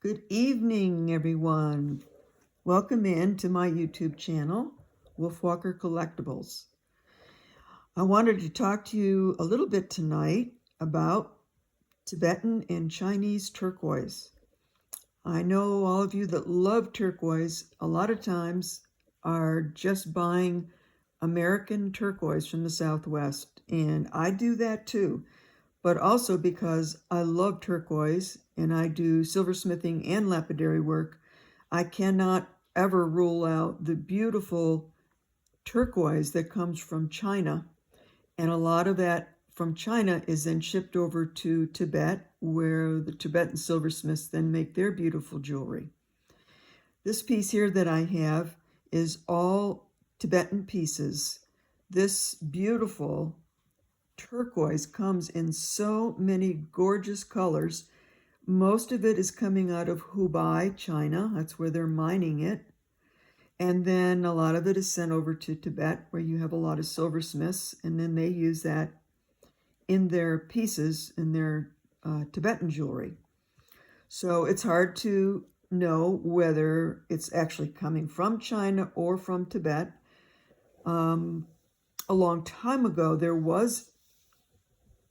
Good evening, everyone. Welcome in to my YouTube channel, WolfWalker Collectibles. I wanted to talk to you a little bit tonight about Tibetan and Chinese turquoise. I know all of you that love turquoise a lot of times are just buying American turquoise from the Southwest, and I do that too. But also because I love turquoise and I do silversmithing and lapidary work, I cannot ever rule out the beautiful turquoise that comes from China. And a lot of that from China is then shipped over to Tibet, where the Tibetan silversmiths then make their beautiful jewelry. This piece here that I have is all Tibetan pieces. This beautiful turquoise comes in so many gorgeous colors. Most of it is coming out of Hubei, China. That's where they're mining it. And then a lot of it is sent over to Tibet, where you have a lot of silversmiths, and then they use that in their pieces, in their Tibetan jewelry. So it's hard to know whether it's actually coming from China or from Tibet. A long time ago, there was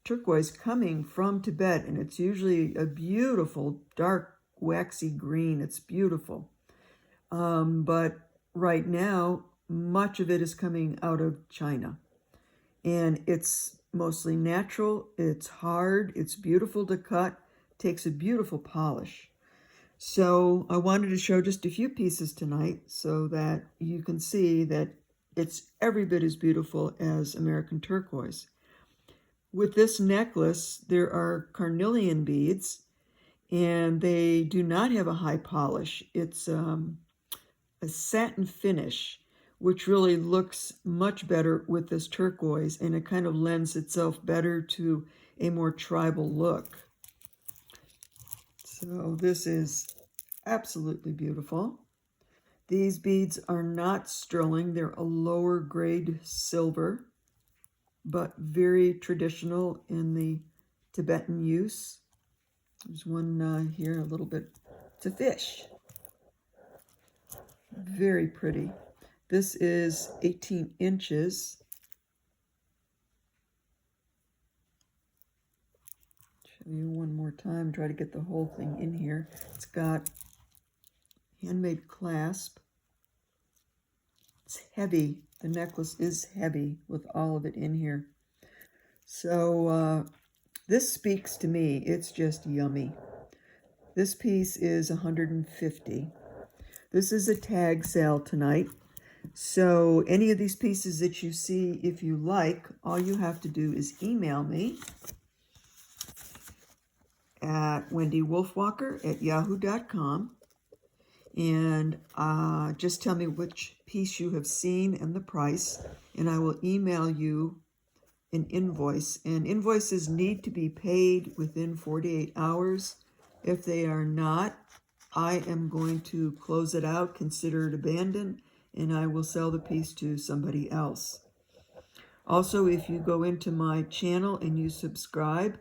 turquoise coming from Tibet, and it's usually a beautiful dark waxy green. It's beautiful, but right now much of it is coming out of China, and it's mostly natural. It's hard, it's beautiful to cut, takes a beautiful polish. So I wanted to show just a few pieces tonight so that you can see that it's every bit as beautiful as American turquoise. With this necklace, there are carnelian beads, and they do not have a high polish. It's a satin finish, which really looks much better with this turquoise, and it kind of lends itself better to a more tribal look. So this is absolutely beautiful. These beads are not sterling. They're a lower grade silver, but very traditional in the Tibetan use. There's one here, a little bit to fish. Very pretty. This is 18 inches. Show you one more time, try to get the whole thing in here. It's got handmade clasp. It's heavy. The necklace is heavy with all of it in here. So this speaks to me. It's just yummy. This piece is $150. This is a tag sale tonight. So any of these pieces that you see, if you like, all you have to do is email me at wendywolfwalker@yahoo.com, and just tell me which piece you have seen and the price, and I will email you an invoice. And invoices need to be paid within 48 hours. If they are not, I am going to close it out, consider it abandoned, and I will sell the piece to somebody else. Also, if you go into my channel and you subscribe,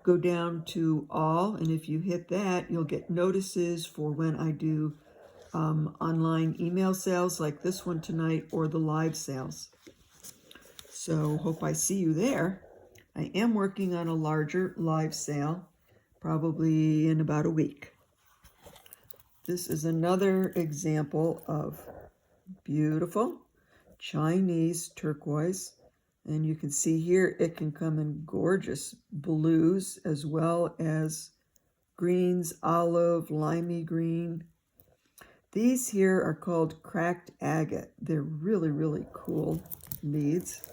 go down to all, and if you hit that, you'll get notices for when I do online email sales like this one tonight, or the live sales. So hope I see you there. I am working on a larger live sale, probably in about a week. This is another example of beautiful Chinese turquoise. And you can see here it can come in gorgeous blues as well as greens, olive, limey green. These here are called cracked agate. They're really, really cool beads.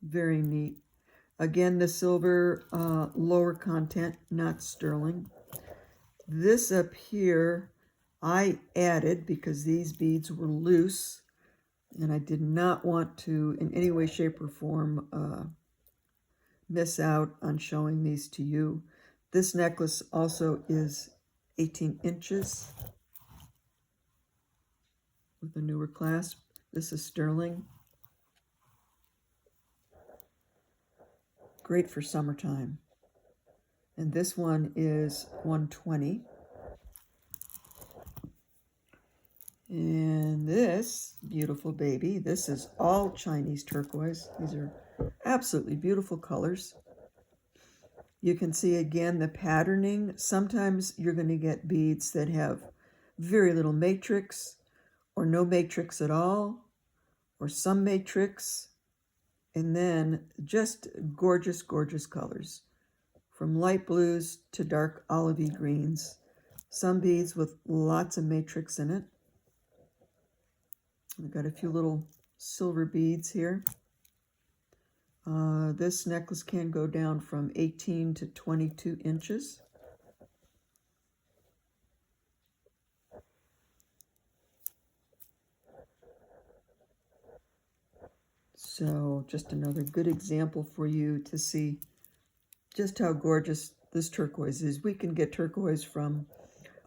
Very neat. Again, the silver, lower content, not sterling. This up here I added because these beads were loose, and I did not want to in any way, shape, or form miss out on showing these to you. This necklace also is 18 inches with a newer clasp. This is sterling. Great for summertime. And this one is 120. And this beautiful baby, this is all Chinese turquoise. These are absolutely beautiful colors. You can see again the patterning. Sometimes you're going to get beads that have very little matrix or no matrix at all, or some matrix, and then just gorgeous, gorgeous colors, from light blues to dark olivey greens. Some beads with lots of matrix in it. I've got a few little silver beads here. This necklace can go down from 18 to 22 inches. So just another good example for you to see just how gorgeous this turquoise is. We can get turquoise from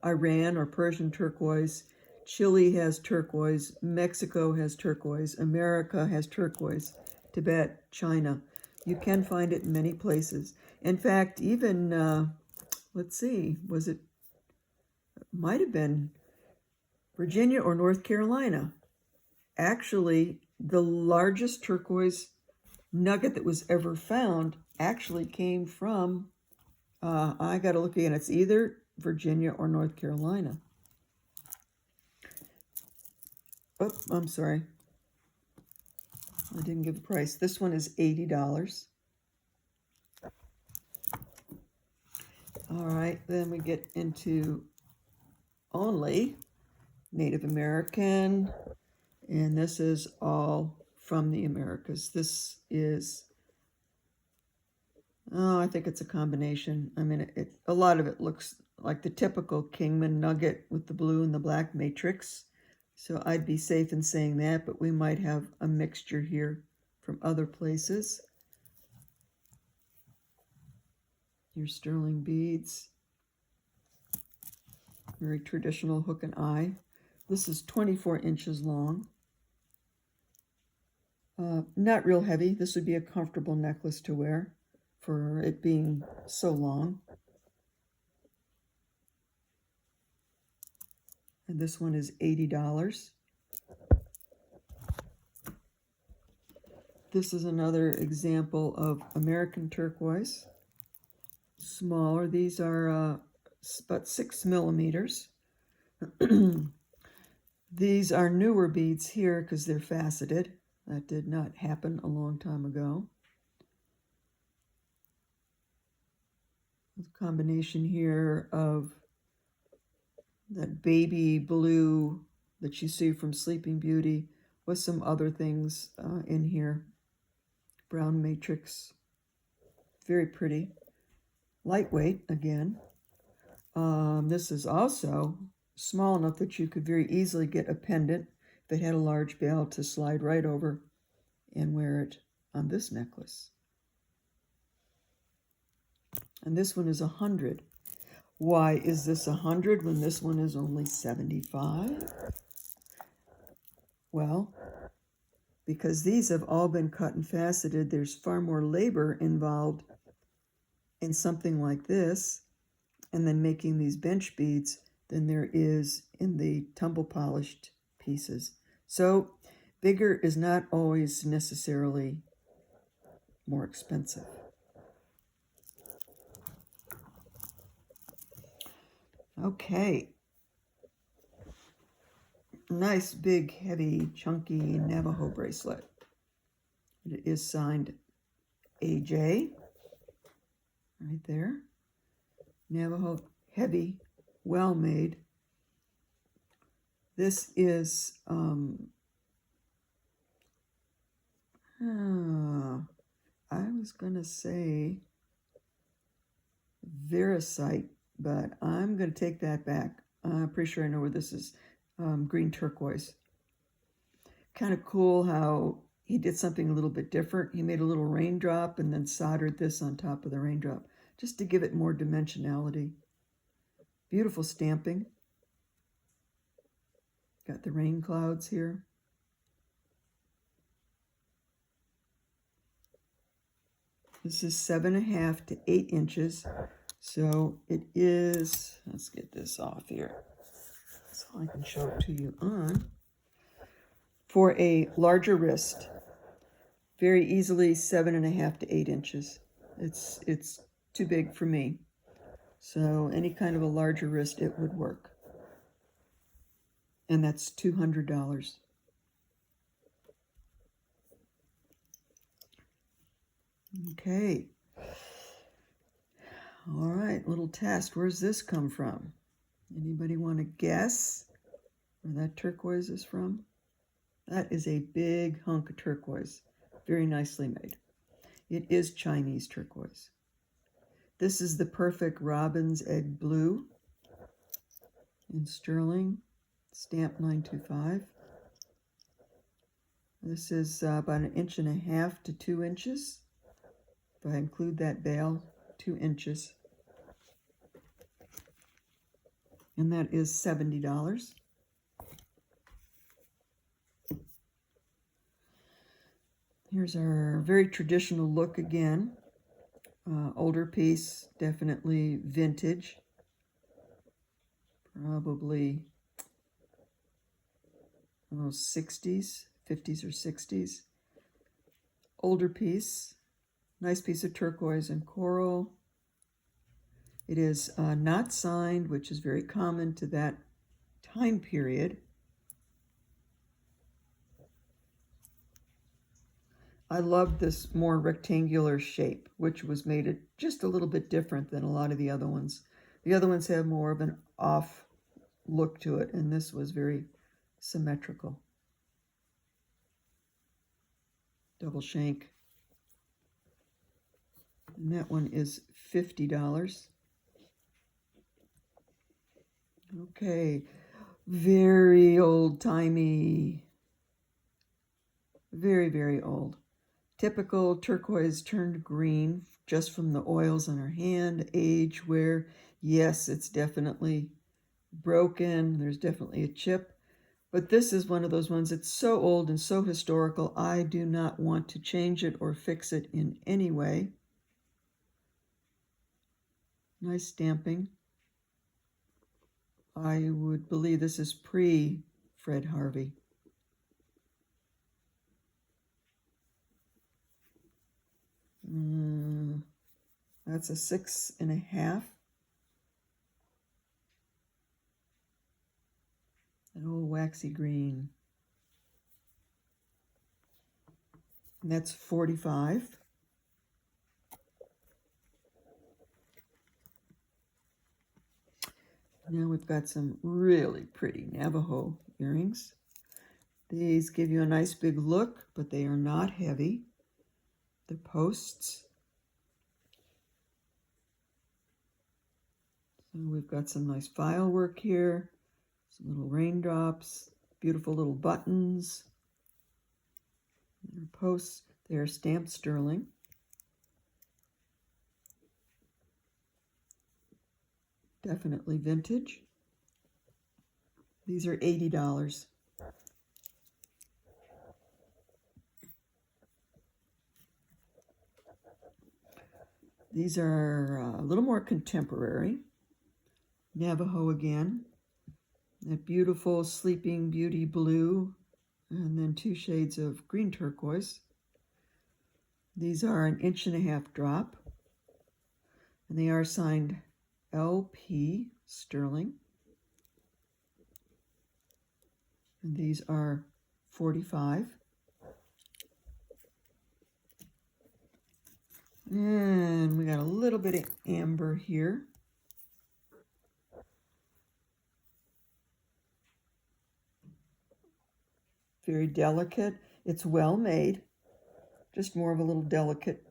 Iran or Persian turquoise. Chile has turquoise. Mexico has turquoise. America has turquoise. Tibet, China. You can find it in many places. In fact, even, let's see, might have been Virginia or North Carolina. Actually, the largest turquoise nugget that was ever found actually came from, I got to look again, it's either Virginia or North Carolina. Oh, I'm sorry. I didn't give the price. This one is $80. All right, then we get into only Native American, and this is all from the Americas. This is, oh, I think it's a combination. I mean, a lot of it looks like the typical Kingman nugget with the blue and the black matrix. So I'd be safe in saying that, but we might have a mixture here from other places. Your sterling beads. Very traditional hook and eye. This is 24 inches long. Not real heavy. This would be a comfortable necklace to wear for it being so long. And this one is $80. This is another example of American turquoise. Smaller. These are about 6 millimeters. These are newer beads here because they're faceted. That did not happen a long time ago. A combination here of that baby blue that you see from Sleeping Beauty with some other things in here. Brown matrix. Very pretty. Lightweight again. This is also small enough that you could very easily get a pendant if it had a large bell to slide right over and wear it on this necklace. And this one is 100. Why is this 100 when this one is only 75? Well, because these have all been cut and faceted, there's far more labor involved in something like this and then making these bench beads than there is in the tumble polished pieces. So bigger is not always necessarily more expensive. Okay. Nice, big, heavy, chunky Navajo bracelet. It is signed AJ, right there. Navajo, heavy, well made. This is, I was going to say Veracite, but I'm going to take that back. I'm pretty sure I know where this is. Green turquoise. Kind of cool how he did something a little bit different. He made a little raindrop and then soldered this on top of the raindrop just to give it more dimensionality. Beautiful stamping. Got the rain clouds here. This is 7.5 to 8 inches. So it is, let's get this off here so I can show it to you on. For a larger wrist, very easily 7.5 to 8 inches. It's too big for me. So any kind of a larger wrist, it would work. And that's $200. Okay. All right, little test. Where's this come from? Anybody want to guess where that turquoise is from? That is a big hunk of turquoise. Very nicely made. It is Chinese turquoise. This is the perfect robin's egg blue in sterling, stamp 925. This is about 1.5 inches to 2 inches. If I include that bail, 2 inches. And that is $70. Here's our very traditional look again. Older piece, definitely vintage. Probably 60s, 50s or 60s. Older piece, nice piece of turquoise and coral. It is not signed, which is very common to that time period. I love this more rectangular shape, which was made just a little bit different than a lot of the other ones. The other ones have more of an off look to it, and this was very symmetrical. Double shank. And that one is $50. Okay, very old-timey. Very, very old. Typical turquoise turned green just from the oils on her hand. Age, wear, yes, it's definitely broken. There's definitely a chip. But this is one of those ones that's so old and so historical, I do not want to change it or fix it in any way. Nice stamping. I would believe this is pre-Fred Harvey. That's a 6.5. An old waxy green. And that's $45. Now we've got some really pretty Navajo earrings. These give you a nice big look, but they are not heavy. They're posts. So we've got some nice file work here, some little raindrops, beautiful little buttons. They're posts. They are stamped sterling. Definitely vintage. These are $80. These are a little more contemporary. Navajo again. That beautiful Sleeping Beauty blue, and then 2 shades of green turquoise. These are 1.5 inch drop, and they are signed LP sterling. And these are $45. And we got a little bit of amber here. Very delicate. It's well made. Just more of a little delicate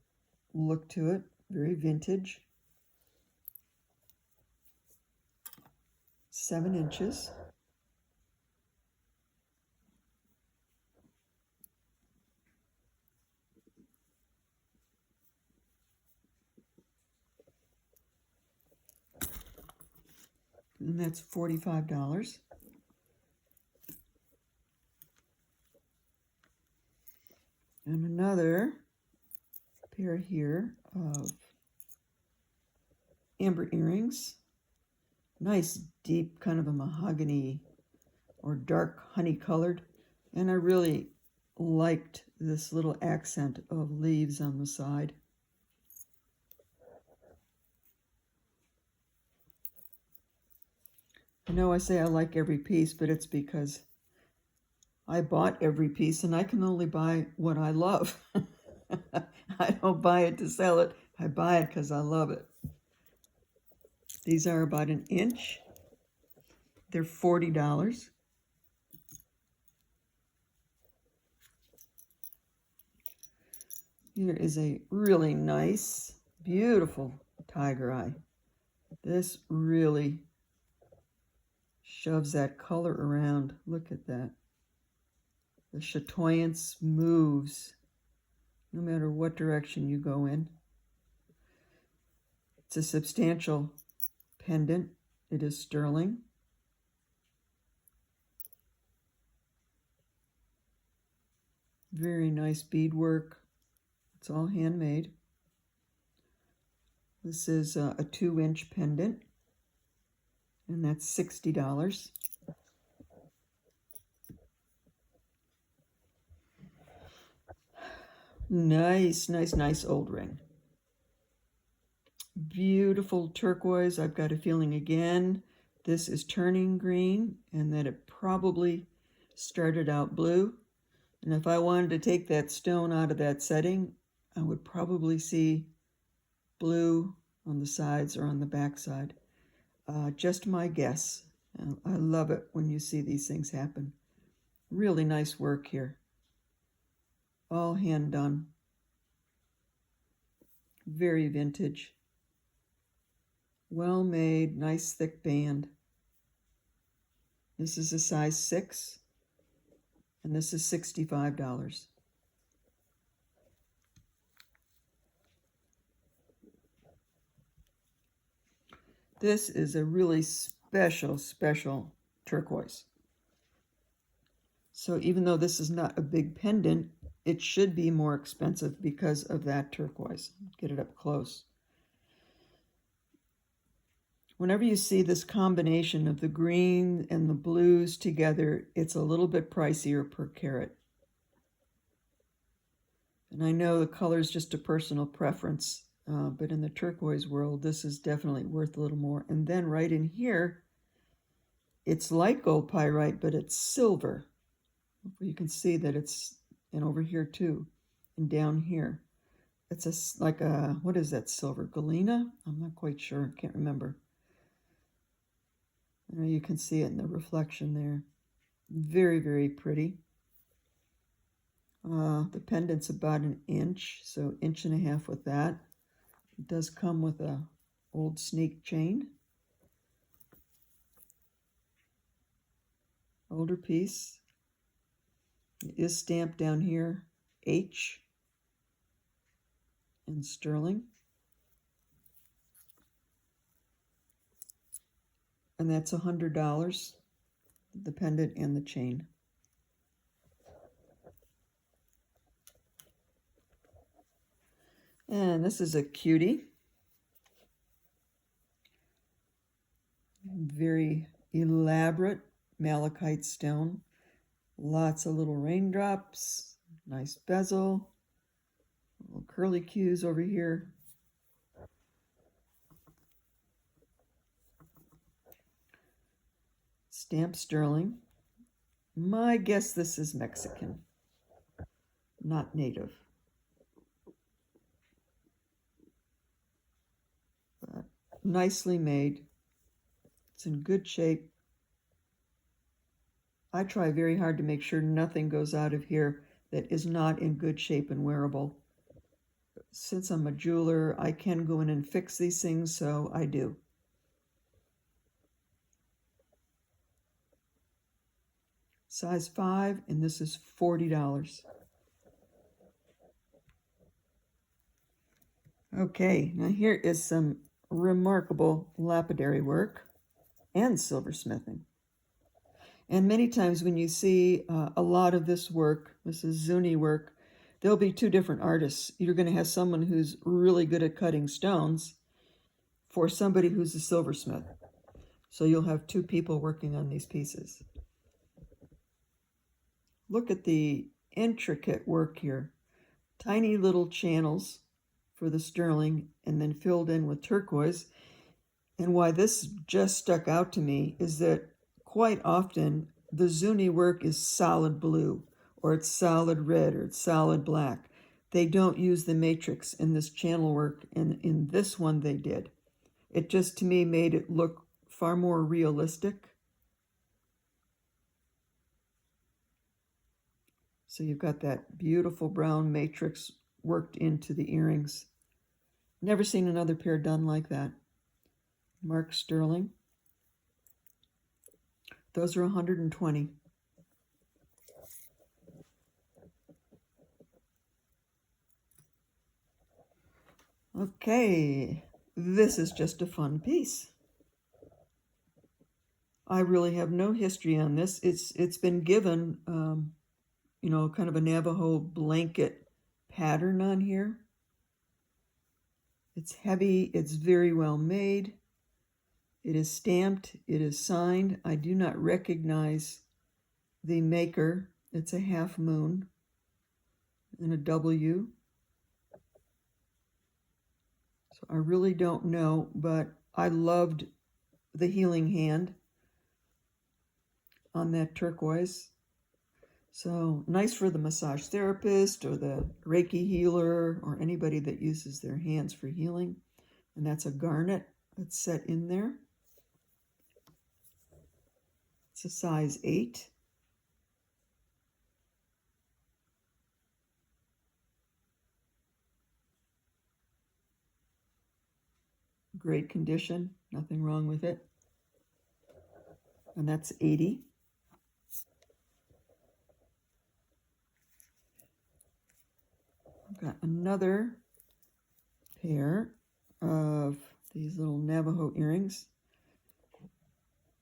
look to it. Very vintage. 7 inches. And that's $45. And another pair here of amber earrings. Nice deep kind of a mahogany or dark honey colored. And I really liked this little accent of leaves on the side. I know I say I like every piece, but it's because I bought every piece and I can only buy what I love. I don't buy it to sell it. I buy it because I love it. These are about an inch. They're $40. Here is a really nice, beautiful tiger eye. This really shoves that color around. Look at that. The chatoyance moves no matter what direction you go in. It's a substantial pendant. It is sterling. Very nice beadwork. It's all handmade. This is a 2-inch pendant, and that's $60. Nice old ring. Beautiful turquoise. I've got a feeling again this is turning green and that it probably started out blue. And if I wanted to take that stone out of that setting, I would probably see blue on the sides or on the back side. Just my guess. I love it when you see these things happen. Really nice work here. All hand done. Very vintage. Well made, nice thick band. This is a size 6, and this is $65. This is a really special turquoise. So even though this is not a big pendant, it should be more expensive because of that turquoise. Get it up close. Whenever you see this combination of the green and the blues together, it's a little bit pricier per carat. And I know the color is just a personal preference, but in the turquoise world, this is definitely worth a little more. And then right in here, it's light gold pyrite, but it's silver. You can see that it's, and over here too, and down here. It's like a, what is that silver? Galena? I'm not quite sure, can't remember. You can see it in the reflection there. Very pretty. The pendant's about an inch, so 1.5 inches with that. It does come with a old snake chain. Older piece. It is stamped down here, H and sterling. And that's $100, the pendant and the chain. And this is a cutie. Very elaborate malachite stone. Lots of little raindrops, nice bezel, little curly cues over here. Stamped sterling. My guess this is Mexican, not native. But nicely made. It's in good shape. I try very hard to make sure nothing goes out of here that is not in good shape and wearable. Since I'm a jeweler, I can go in and fix these things, so I do. Size 5, and this is $40. Okay, now here is some remarkable lapidary work and silversmithing. And many times when you see a lot of this work, this is Zuni work, there'll be 2 different artists. You're going to have someone who's really good at cutting stones for somebody who's a silversmith. So you'll have two people working on these pieces. Look at the intricate work here. Tiny little channels for the sterling and then filled in with turquoise. And why this just stuck out to me is that quite often the Zuni work is solid blue, or it's solid red, or it's solid black. They don't use the matrix in this channel work, and in this one they did. It just, to me, made it look far more realistic. So you've got that beautiful brown matrix worked into the earrings. Never seen another pair done like that. Mark sterling. Those are 120. Okay, this is just a fun piece. I really have no history on this. It's been given, you know, kind of a Navajo blanket pattern on here. It's heavy. It's very well made. It is stamped. It is signed. I do not recognize the maker. It's a half moon and a W. So I really don't know, but I loved the healing hand on that turquoise. So nice for the massage therapist or the Reiki healer or anybody that uses their hands for healing. And that's a garnet that's set in there. It's a size 8. Great condition, nothing wrong with it. And that's 80. I've got another pair of these little Navajo earrings.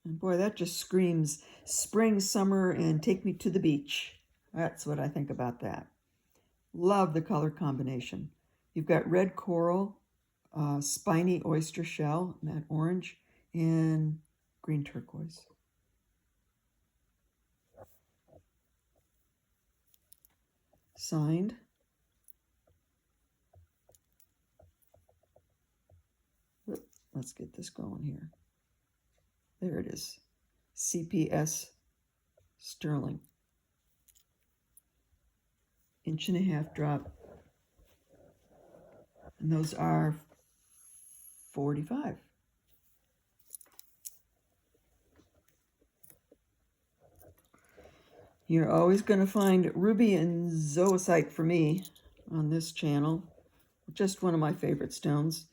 And boy, that just screams spring, summer, and take me to the beach. That's what I think about that. Love the color combination. You've got red coral, spiny oyster shell, that orange, and green turquoise. Signed. Let's get this going here. There it is. CPS sterling. 1.5-inch drop. And those are 45. You're always going to find ruby and zoisite for me on this channel. Just one of my favorite stones.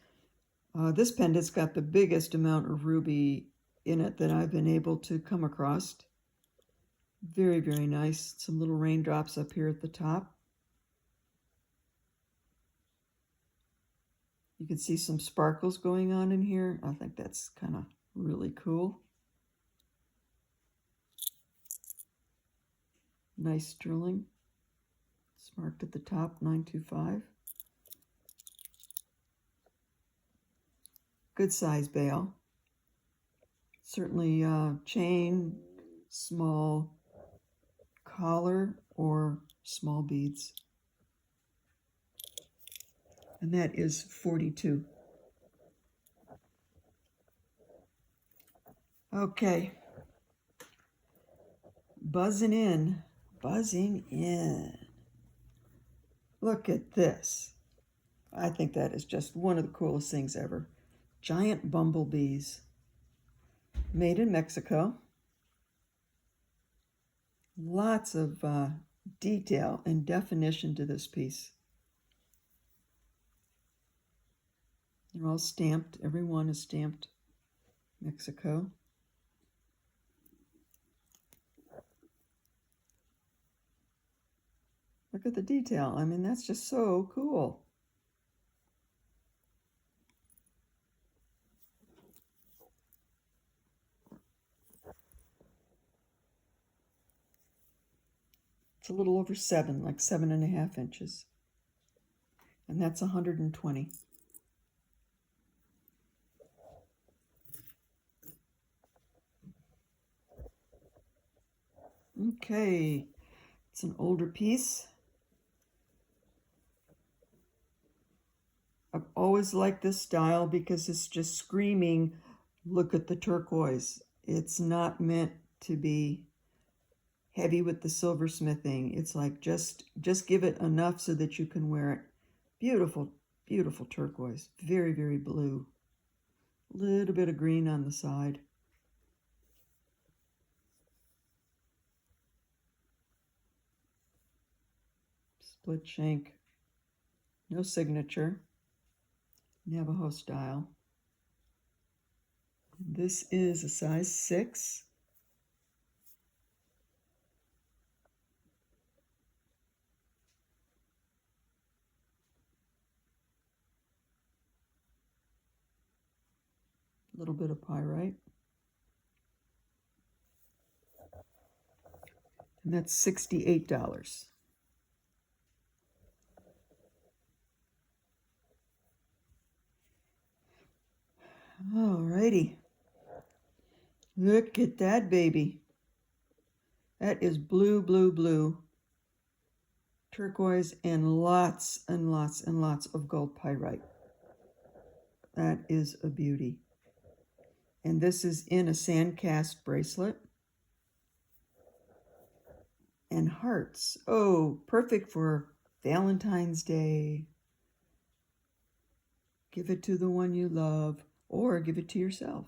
This pendant's got the biggest amount of ruby in it that I've been able to come across. Very, very nice. Some little raindrops up here at the top. You can see some sparkles going on in here. I think that's kind of really cool. Nice sterling. It's marked at the top, 925. Good size bail. Certainly chain, small collar, or small beads. And that is 42. Okay. Buzzing in. Look at this. I think that is just one of the coolest things ever. Giant bumblebees. Made in Mexico. Lots of detail and definition to this piece. They're all stamped. Every one is stamped Mexico. Look at the detail. I mean, that's just so cool. It's a little over 7, like 7.5 inches. And that's 120. Okay, it's an older piece. I've always liked this style because it's just screaming, look at the turquoise. It's not meant to be heavy with the silversmithing. It's like just give it enough so that you can wear it. Beautiful, beautiful turquoise. Very, very blue. A little bit of green on the side. Split shank. No signature. Navajo style. This is a size 6. A little bit of pyrite. And that's $68. Alrighty. Look at that baby. That is blue, blue, blue. Turquoise and lots and lots and lots of gold pyrite. That is a beauty. And this is in a sandcast bracelet. And hearts. Oh, perfect for Valentine's Day. Give it to the one you love, or give it to yourself.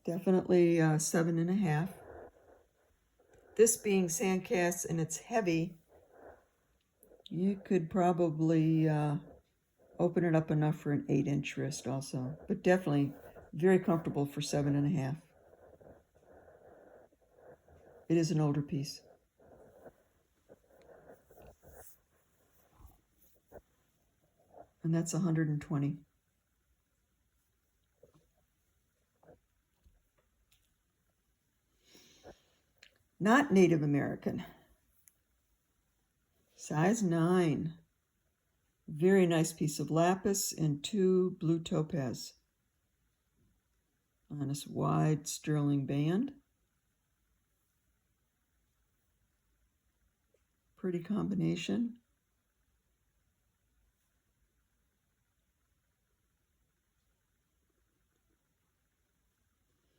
Definitely 7.5. This being sandcast and it's heavy, you could probably open it up enough for an 8-inch wrist also, but definitely very comfortable for 7.5. It is an older piece. And that's 120. Not Native American. Size 9. Very nice piece of lapis and 2 blue topaz on this wide sterling band. Pretty combination.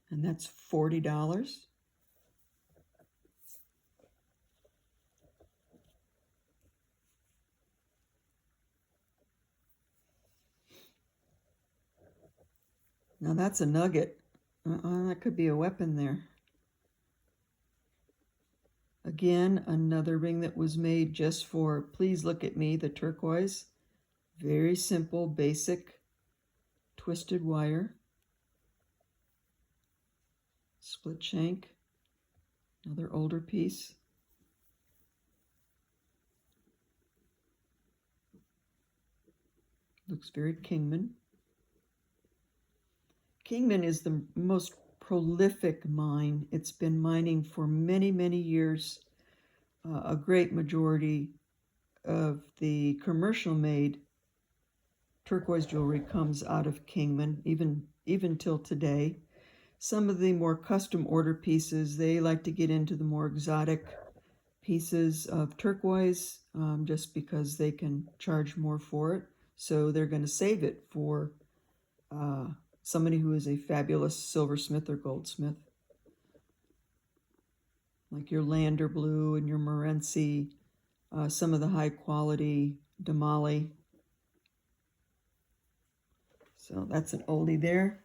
And that's $40. Now that's a nugget. That could be a weapon there. Again, another ring that was made just for Please Look at Me, the turquoise. Very simple, basic, twisted wire. Split shank. Another older piece. Looks very Kingman. Kingman is the most prolific mine. It's been mining for many, many years. A great majority of the commercial made turquoise jewelry comes out of Kingman, even till today. Some of the more custom order pieces, they like to get into the more exotic pieces of turquoise just because they can charge more for it. So they're going to save it for somebody who is a fabulous silversmith or goldsmith. Like your Lander Blue and your Morenci, some of the high quality Damali. So that's an oldie there.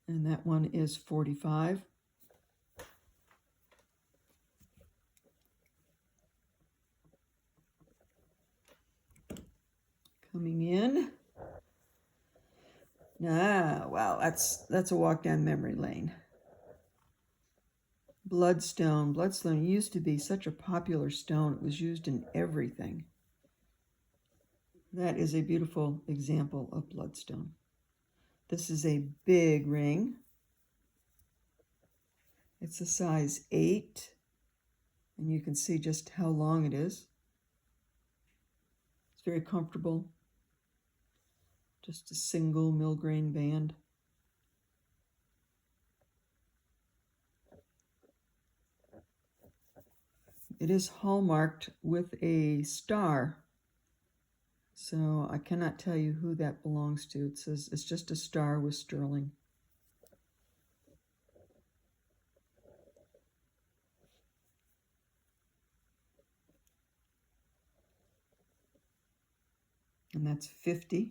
And that one is $45. Coming in. Wow, that's a walk down memory lane. Bloodstone. Bloodstone used to be such a popular stone. It was used in everything. That is a beautiful example of bloodstone. This is a big ring. It's a size 8, and you can see just how long it is. It's very comfortable. Just a single millgrain band. It is hallmarked with a star. So I cannot tell you who that belongs to. It says it's just a star with sterling. And that's 50.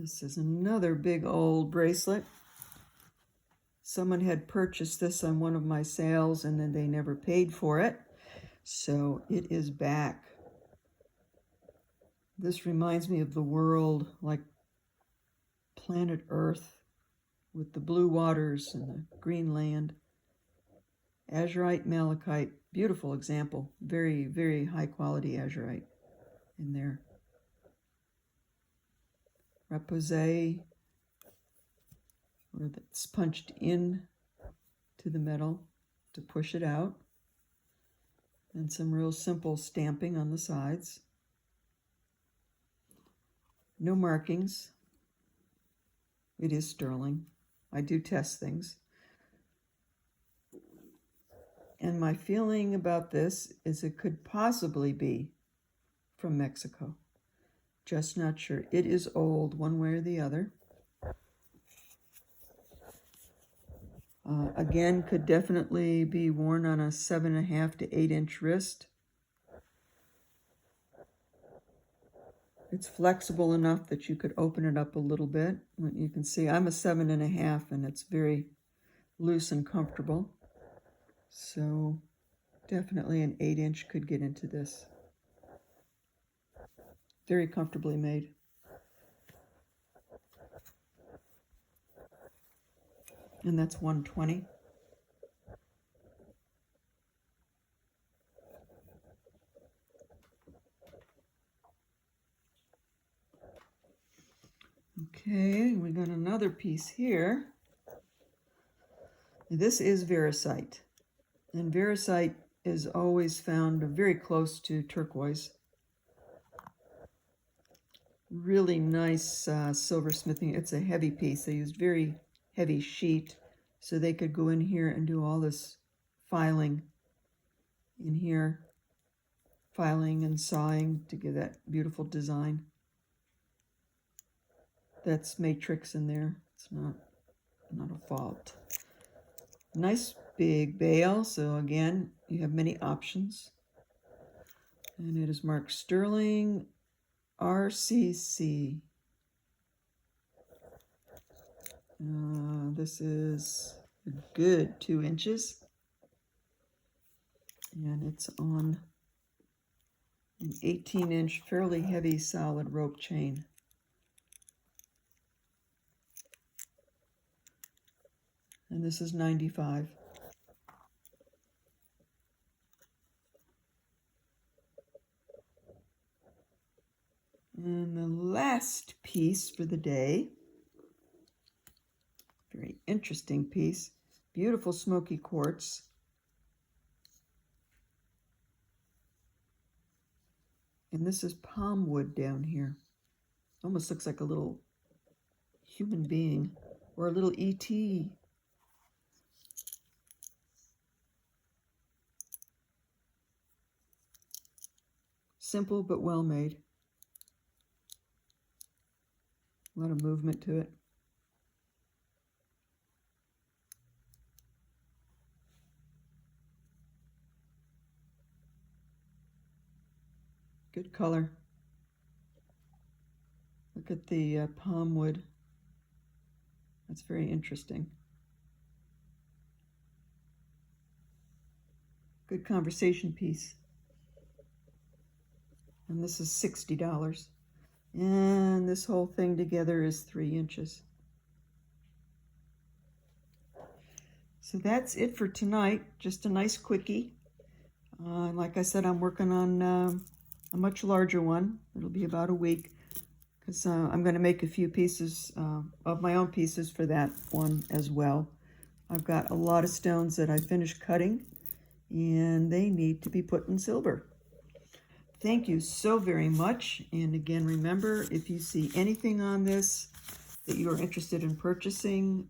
This is another big old bracelet. Someone had purchased this on one of my sales and then they never paid for it. So it is back. This reminds me of the world, like planet Earth, with the blue waters and the green land. Azurite, malachite, beautiful example. Very, very high quality azurite in there. Repoussé, where it's punched in to the metal to push it out. And some real simple stamping on the sides. No markings. It is sterling. I do test things. And my feeling about this is it could possibly be from Mexico. Just not sure. It is old one way or the other. Again, could definitely be worn on a 7.5 to 8 inch wrist. It's flexible enough that you could open it up a little bit. You can see I'm a 7.5 and it's very loose and comfortable. So definitely an 8 inch could get into this. Very comfortably made. And that's 120. Okay, we got another piece here. This is Vericite. And Vericite is always found very close to turquoise. Really nice silversmithing. It's a heavy piece. They used very heavy sheet so they could go in here and do all this filing in here, filing and sawing to give that beautiful design. That's matrix in there. It's not a fault. Nice big bail. So again, you have many options. And it is marked sterling RCC. This is a good 2 inches. And it's on an 18 inch fairly heavy solid rope chain. And this is 95. And the last piece for the day, very interesting piece, beautiful smoky quartz. And this is palm wood down here. Almost looks like a little human being or a little ET. Simple but well made. A lot of movement to it. Good color. Look at the palm wood. That's very interesting. Good conversation piece. And this is $60. And this whole thing together is 3 inches. So that's it for tonight. Just a nice quickie. Like I said, I'm working on a much larger one. It'll be about a week because I'm going to make a few pieces of my own pieces for that one as well. I've got a lot of stones that I finished cutting and they need to be put in silver. Thank you so very much. And again, remember, if you see anything on this that you are interested in purchasing,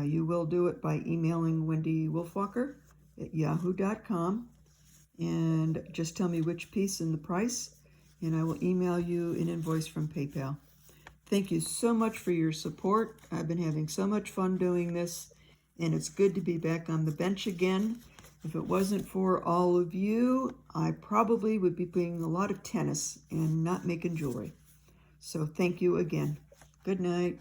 you will do it by emailing Wendy WolfWalker at yahoo.com, and just tell me which piece and the price, and I will email you an invoice from PayPal. Thank you so much for your support. I've been having so much fun doing this, and it's good to be back on the bench again. If it wasn't for all of you, I probably would be playing a lot of tennis and not making jewelry. So thank you again. Good night.